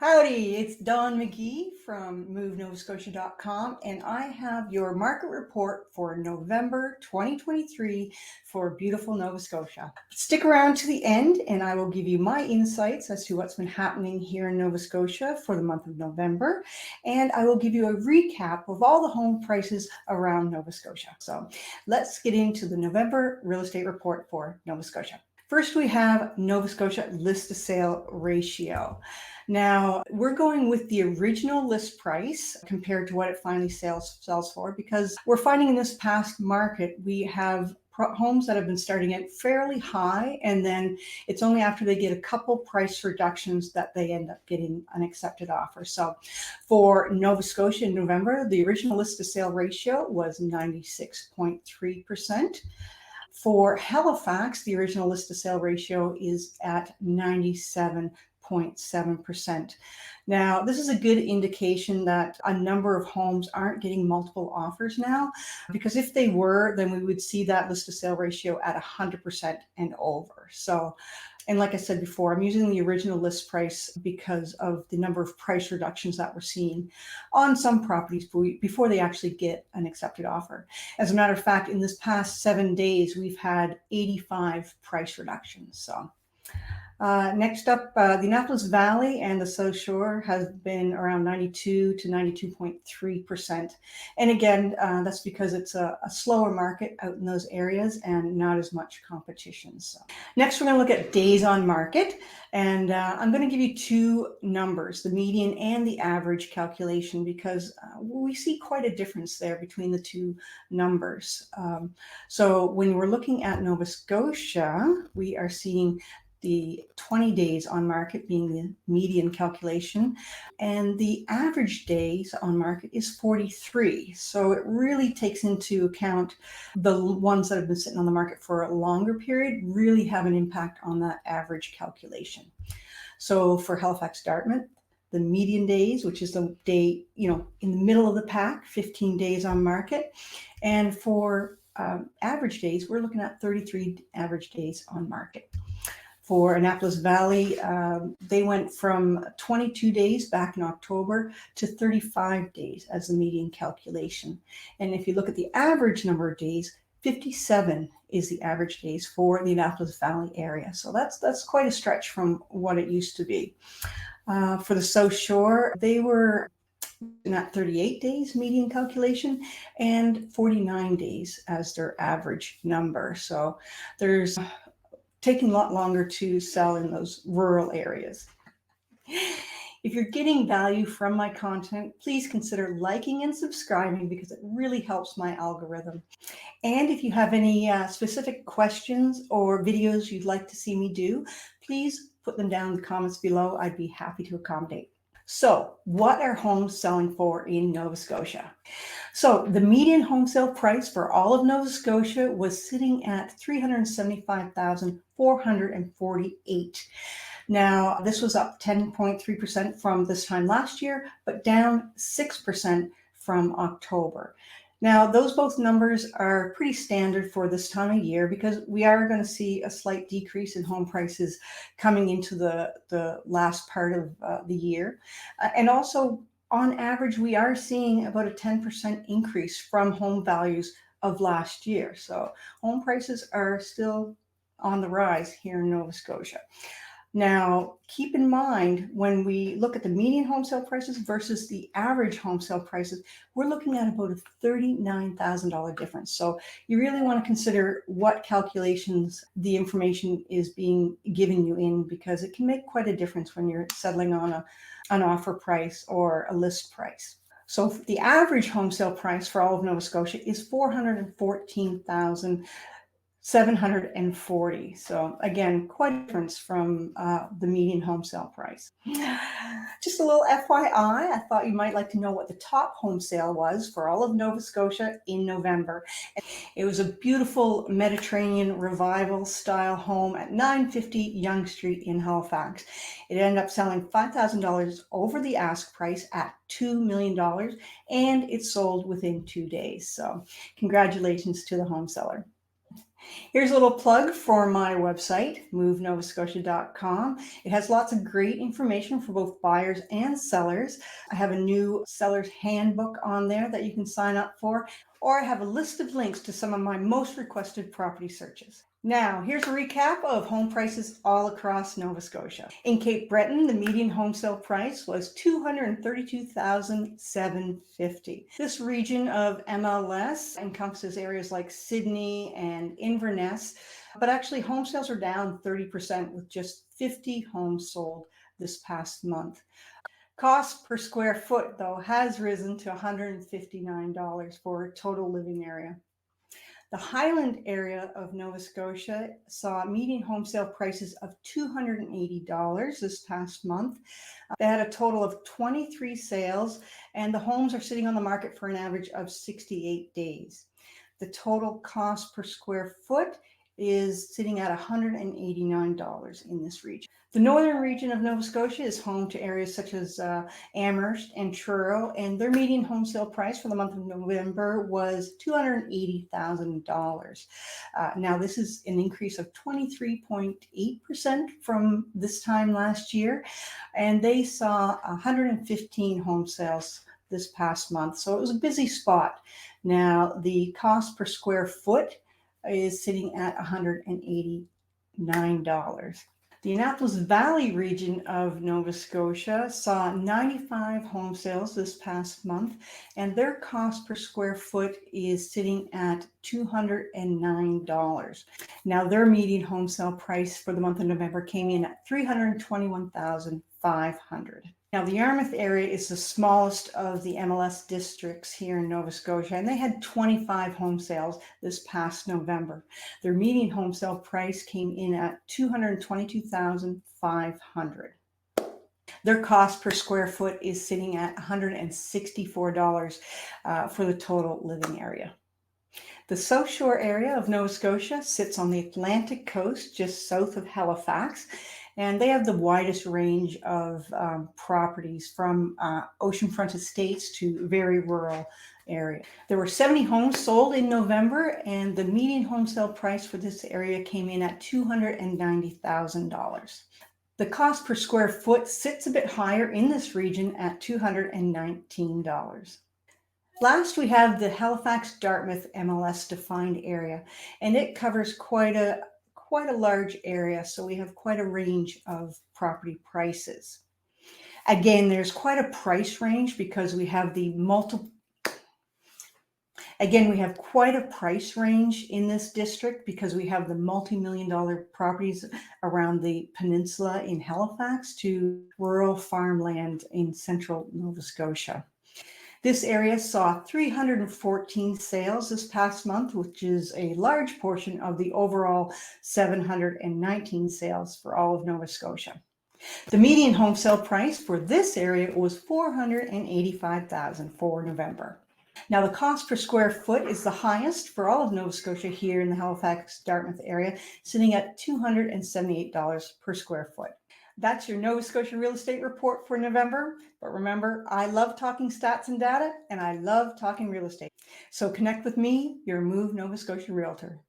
Howdy, it's Dawn McGee from MoveNovaScotia.com, and I have your market report for November 2023 for beautiful Nova Scotia. Stick around to the end, and I will give you my insights as to what's been happening here in Nova Scotia for the month of November, and I will give you a recap of all the home prices around Nova Scotia. So let's get into the November real estate report for Nova Scotia. First, we have Nova Scotia list to sale ratio. Now, we're going with the original list price compared to what it finally sells for, because we're finding in this past market, we have homes that have been starting at fairly high, and then it's only after they get a couple price reductions that they end up getting an accepted offer. So for Nova Scotia in November, the original list to sale ratio was 96.3%. For Halifax, the original list to sale ratio is at 97.7%. Now, this is a good indication that a number of homes aren't getting multiple offers now, because if they were, then we would see that list to sale ratio at 100% and over. So, and like I said before, I'm using the original list price because of the number of price reductions that we're seeing on some properties before they actually get an accepted offer. As a matter of fact, in this past 7 days, we've had 85 price reductions. So next up, the Annapolis Valley and the South Shore has been around 92 to 92.3%. And again, that's because it's a slower market out in those areas and not as much competition. So next, we're going to look at days on market. And I'm going to give you two numbers, the median and the average calculation, because we see quite a difference there between the two numbers. So when we're looking at Nova Scotia, we are seeing the 20 days on market being the median calculation, and the average days on market is 43. So it really takes into account the ones that have been sitting on the market for a longer period really have an impact on that average calculation. So for Halifax Dartmouth, the median days, which is the day, in the middle of the pack, 15 days on market. And for average days, we're looking at 33 average days on market. For Annapolis Valley, they went from 22 days back in October to 35 days as the median calculation. And if you look at the average number of days, 57 is the average days for the Annapolis Valley area. So that's quite a stretch from what it used to be. For the South Shore, they were at 38 days median calculation and 49 days as their average number. So there's taking a lot longer to sell in those rural areas. If you're getting value from my content, please consider liking and subscribing, because it really helps my algorithm. And if you have any specific questions or videos you'd like to see me do, please put them down in the comments below. I'd be happy to accommodate. So what are homes selling for in Nova Scotia? So the median home sale price for all of Nova Scotia was sitting at $375,448. Now, this was up 10.3% from this time last year, but down 6% from October. Now, those both numbers are pretty standard for this time of year, because we are going to see a slight decrease in home prices coming into the last part of the year. And also, on average, we are seeing about a 10% increase from home values of last year. So home prices are still on the rise here in Nova Scotia. Now, keep in mind, when we look at the median home sale prices versus the average home sale prices, we're looking at about a $39,000 difference. So you really want to consider what calculations the information is being given you in, because it can make quite a difference when you're settling on an offer price or a list price. So the average home sale price for all of Nova Scotia is $414,740. So again, quite a difference from the median home sale price. Just a little FYI, I thought you might like to know what the top home sale was for all of Nova Scotia in November. It was a beautiful Mediterranean revival style home at 950 Yonge Street in Halifax. It ended up selling $5,000 over the ask price at $2 million, and it sold within 2 days. So congratulations to the home seller. Here's a little plug for my website, movenovascotia.com. It has lots of great information for both buyers and sellers. I have a new seller's handbook on there that you can sign up for, or I have a list of links to some of my most requested property searches. Now, here's a recap of home prices all across Nova Scotia. In Cape Breton, the median home sale price was $232,750. This region of MLS encompasses areas like Sydney and Inverness, but actually home sales are down 30% with just 50 homes sold this past month. Cost per square foot, though, has risen to $159 for a total living area. The Highland area of Nova Scotia saw median home sale prices of $280 this past month. They had a total of 23 sales, and the homes are sitting on the market for an average of 68 days. The total cost per square foot is sitting at $189 in this region. The northern region of Nova Scotia is home to areas such as Amherst and Truro, and their median home sale price for the month of November was $280,000. Now, this is an increase of 23.8% from this time last year, and they saw 115 home sales this past month, so it was a busy spot. Now, the cost per square foot is sitting at $189. The Annapolis Valley region of Nova Scotia saw 95 home sales this past month, and their cost per square foot is sitting at $209. Now, their median home sale price for the month of November came in at $321,500. Now, the Yarmouth area is the smallest of the MLS districts here in Nova Scotia, and they had 25 home sales this past November. Their median home sale price came in at $222,500. Their cost per square foot is sitting at $164 for the total living area. The South Shore area of Nova Scotia sits on the Atlantic coast just south of Halifax, and they have the widest range of properties from oceanfront estates to very rural areas. There were 70 homes sold in November, and the median home sale price for this area came in at $290,000. The cost per square foot sits a bit higher in this region at $219. Last, we have the Halifax-Dartmouth MLS defined area, and it covers quite a large area, so we have quite a range of property prices. Again, there's quite a price range because we have quite a price range in this district because we have the multi-million-dollar properties around the peninsula in Halifax to rural farmland in central Nova Scotia. This area saw 314 sales this past month, which is a large portion of the overall 719 sales for all of Nova Scotia. The median home sale price for this area was $485,000 for November. Now, the cost per square foot is the highest for all of Nova Scotia here in the Halifax-Dartmouth area, sitting at $278 per square foot. That's your Nova Scotia real estate report for November. But remember, I love talking stats and data, and I love talking real estate. So connect with me, your Move Nova Scotia Realtor.